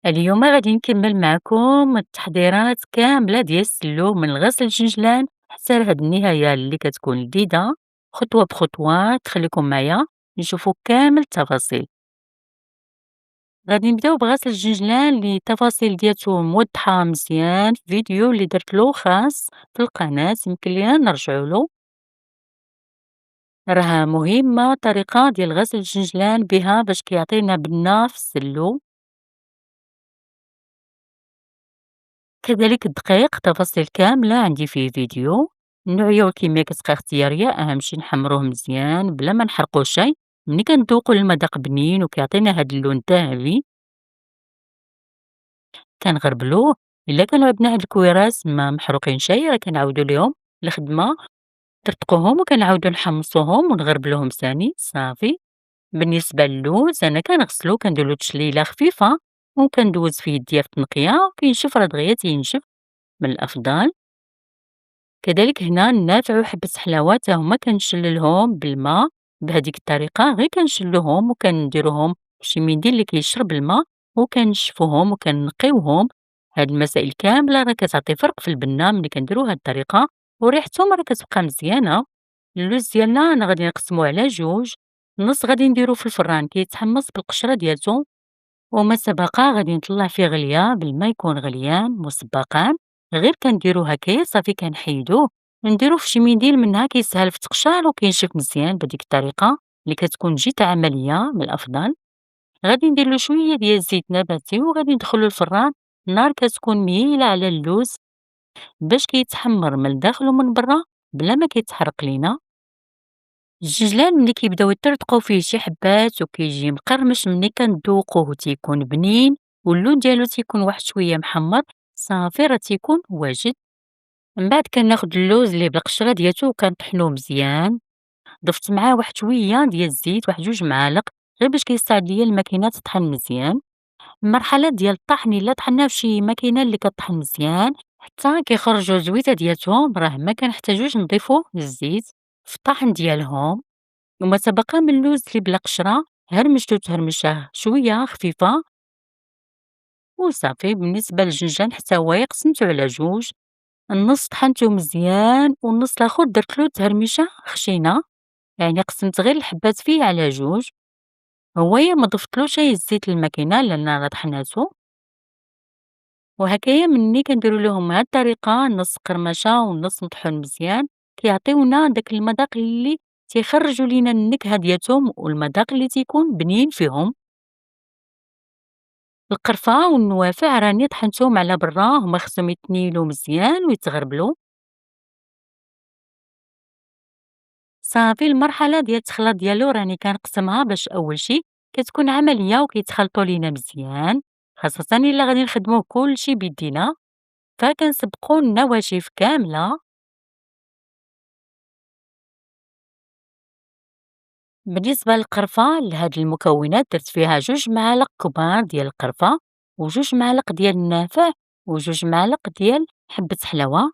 اليوم غادي نكمل معكم التحضيرات كاملة ديال السلوم من غسل الجنجلان حتى لهاد النهاية اللي كتكون لذيذة، خطوة بخطوة. تخليكم معايا نشوفوا كامل التفاصيل. غادي نبداو بغسل الجنجلان اللي التفاصيل ديالته موضحة مزيان في فيديو اللي درتلو خاص في القناة، يمكن لينا نرجعوا له. راه مهمة طريقة ديال غسل الجنجلان بها باش كيعطينا بنة في السلو. كذلك الدقيق تفاصيل كاملة عندي فيه فيديو. النوعية والكمية كتبقى اختيارية، أهم شي نحمروه مزيان بلا ما نحرقو شي. ملي كندوقو المذاق بنين وكيعطينا هاد اللون الذهبي كنغربلوه. إلا كانوا عندنا هاد الكويرات ما محروقين شي راه كنعاودو ليهم الخدمة، نطرطقوهم وكنعاودو نحمصوهم ونغربلوهم ثاني صافي. بالنسبة للوز أنا كنغسلو كنديرلو تشليلة خفيفة وكندوز فيه يديا في التنقية وكينشف راه دغيا تينشف من الأفضل. كذلك هنا النافع وحبة حلاوة تا هما كنشللهم بالما بهاديك الطريقة، غير كنشلوهم وكنديروهم بشي منديل اللي كيشرب الما وكنشفوهم وكنقيوهم. هاد المسائل كاملة راه كتعطي فرق في البنة ملي كنديرو هاد الطريقة، وريحتهم راه كتبقى مزيانة. اللوز ديالنا أنا غادي نقسموه على جوج، نص غادي نديروه في الفران كيتحمص بالقشرة ديالته، وما سبق غادي نطلّع فيه غليان بالما يكون غليان مسبقًا، غير كنديرو هكايا صافي كنحيدوه، ونديروه في شي منديل منها كيسهل في التقشير وكينشف مزيان بهاديك الطريقة اللي كتكون جيت عملية من الأفضل. غادي ندير له شوية ديال الزيت نباتي وغادي ندخلو الفران، النار كتكون ميلة على اللوز باش كيتحمر من الداخل ومن برا بلا ما كيتحرق لينا. الجنجلان ملي كيبداو يطرطقو فيه شي حبات وكيجي مقرمش ملي كندوقوه تيكون بنين واللون ديالو تيكون واحد شوية محمر، صافي راه تيكون واجد. من بعد كناخد اللوز اللي بالقشرة ديالته وكنطحنوه مزيان، ضفت معاه واحد شوية ديال الزيت واحد 2 معالق غير باش كيساعد ليا الماكينة تطحن مزيان. المرحلة ديال الطحن إلا طحناه فشي ماكينة اللي كطحن مزيان حتى كيخرجوا الزويته ديالتهم راه ما كنحتاجوش نضيفو الزيت في الطحن ديالهم. وما تبقى من اللوز اللي بلا قشرة هرمشتو تهرمشة شوية خفيفة وصافي. بالنسبة للجنجان حتى هو قسمتو على جوج، النص طحنتو مزيان والنص الآخر درتلو تهرمشة خشينة، يعني قسمت غير الحبات فيه على جوج. هويا ما ضفتلوش أي زيت للماكينة لأن راه طحناتو. وهكايا مني كنديرو ليهم هاد الطريقة نص قرمشة والنص مطحون مزيان كيعطيونا داك المذاق اللي تيخرجوا لينا النكهة ديالتهم والمذاق اللي تيكون بنين فيهم. القرفة والنوافع راني طحنتهم على برا، هما خصهم يتنيلو مزيان ويتغربلو. صافي المرحلة ديال التخلاط ديالو راني كنقسمها باش أول شي كتكون عملية وكيتخلطوا لينا مزيان، خاصة إلا غادي نخدمو كلشي بيدينا. فكنسبقو النواشف كاملة. بالنسبة للقرفة لهاد المكونات درت فيها 2 معالق كبار ديال القرفة و2 معالق ديال النافع و2 معالق ديال حبة حلاوة.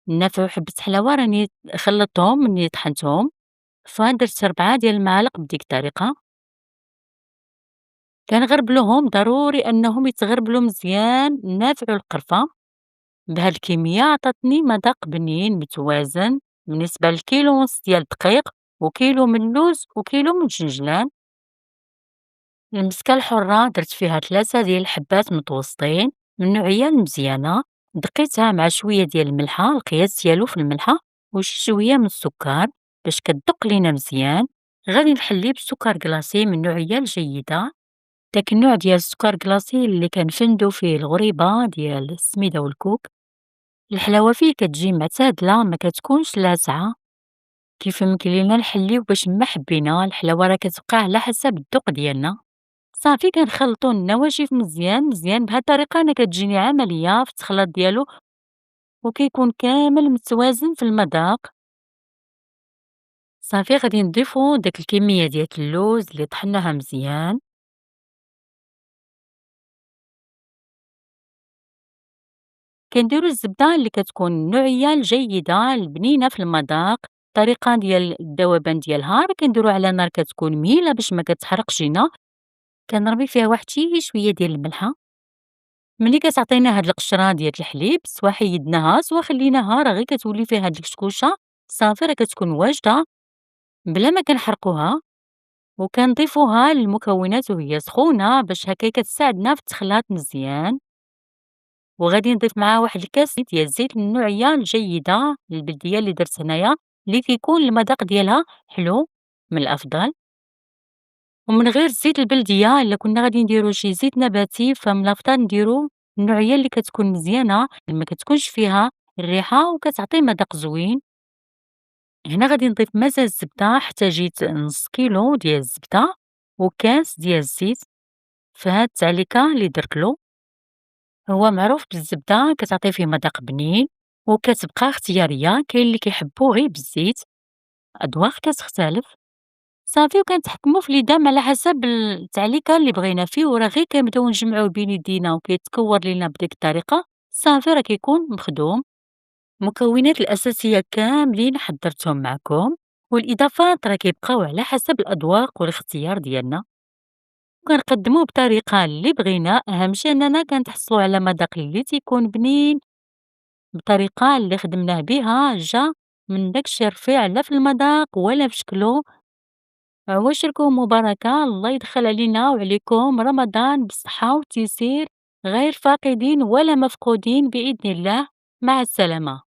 النافع وحبة حلاوة راني خلطتهم مني طحنتهم، فدرت 4 ديال المعالق بديك الطريقة. كنغربلوهم ضروري أنهم يتغربلو مزيان النافع والقرفة، بهاد الكمية عطاتني مذاق بنين متوازن بالنسبة لكيلو ونص ديال الدقيق وكيلو من اللوز وكيلو من الجنجلان. المسكة الحرة درت فيها 3 ديال الحبات متوسطين من النوعية المزيانة، دقيتها مع شوية ديال الملحة القياس ديالو في الملحة وشي شوية من السكر باش كتدق لينا مزيان. غادي نحليه بسكر كلاصي من النوعية الجيدة، داك النوع ديال السكر كلاصي اللي كنفندو فيه الغريبة ديال السميدة والكوك. الحلاوة فيه كتجي معتدلة ما كتكونش لاصعة، كيف يمكن لينا نحليو باش ما حبينا. الحلاوة راه كتبقى على حسب الذوق ديالنا. صافي كنخلطو النواشف مزيان مزيان بهاد الطريقة أنا كتجيني عملية في التخلاط ديالو وكيكون كامل متوازن في المذاق. صافي غادي نضيفو داك الكمية ديال اللوز اللي طحناها مزيان، كنديرو الزبدة اللي كتكون النوعية الجيدة البنينة في المذاق. الطريقة ديال الذوبان ديالها راه كنديرو على نار كتكون ميلة باش ما كتحرقش لينا. كنرمي فيها واحد شي شوية ديال الملحة، ملي كتعطينا هاد القشرة ديال الحليب سوا حيدناها سوا خليناها راه غي كتولي فيها هاد الكشكوشة صافي راه كتكون واجدة بلا ما كنحرقوها، وكنضيفوها للمكونات وهي سخونة باش هكا كتساعدنا في التخلاط مزيان، وغادي نضيف معاها واحد الكاس ديال الزيت من النوعية الجيدة البلدية اللي درت هنايا، اللي كيكون المذاق ديالها حلو من الأفضل. ومن غير الزيت البلدية إلا كنا غادي نديرو شي زيت نباتي فمن الأفضل نديرو النوعية اللي كتكون مزيانة ما كتكونش فيها الريحة وكتعطي مذاق زوين. هنا غادي نضيف مثلا الزبدة حتى جيت نص كيلو ديال الزبدة وكاس ديال الزيت في هاد التعليكة اللي درتلو. هو معروف بالزبدة كتعطي فيه مذاق بنين وكتبقى اختيارية، كاين اللي كيحبو غير بالزيت، أذواق كتختلف. صافي وكنتحكموا في الإدام على حسب التعليكة اللي بغينا فيه، وراه غير كنبداو نجمعوه بين يدينا وكيتكور لينا بديك الطريقة صافي راه كيكون مخدوم. المكونات الأساسية كاملين حضرتهم معكم، والإضافات راه كيبقاو على حسب الأذواق والاختيار ديالنا، وكنقدموه بطريقة اللي بغينا، أهم شي أننا كنتحصلوا على مذاق اللي تيكون بنين بطريقة اللي خدمناه بها جا من داكشي رفيع لا في المذاق ولا في شكلو. عواشركم مباركة، الله يدخل علينا وعليكم رمضان بالصحة والتيسير، غير فاقدين ولا مفقودين بإذن الله. مع السلامة.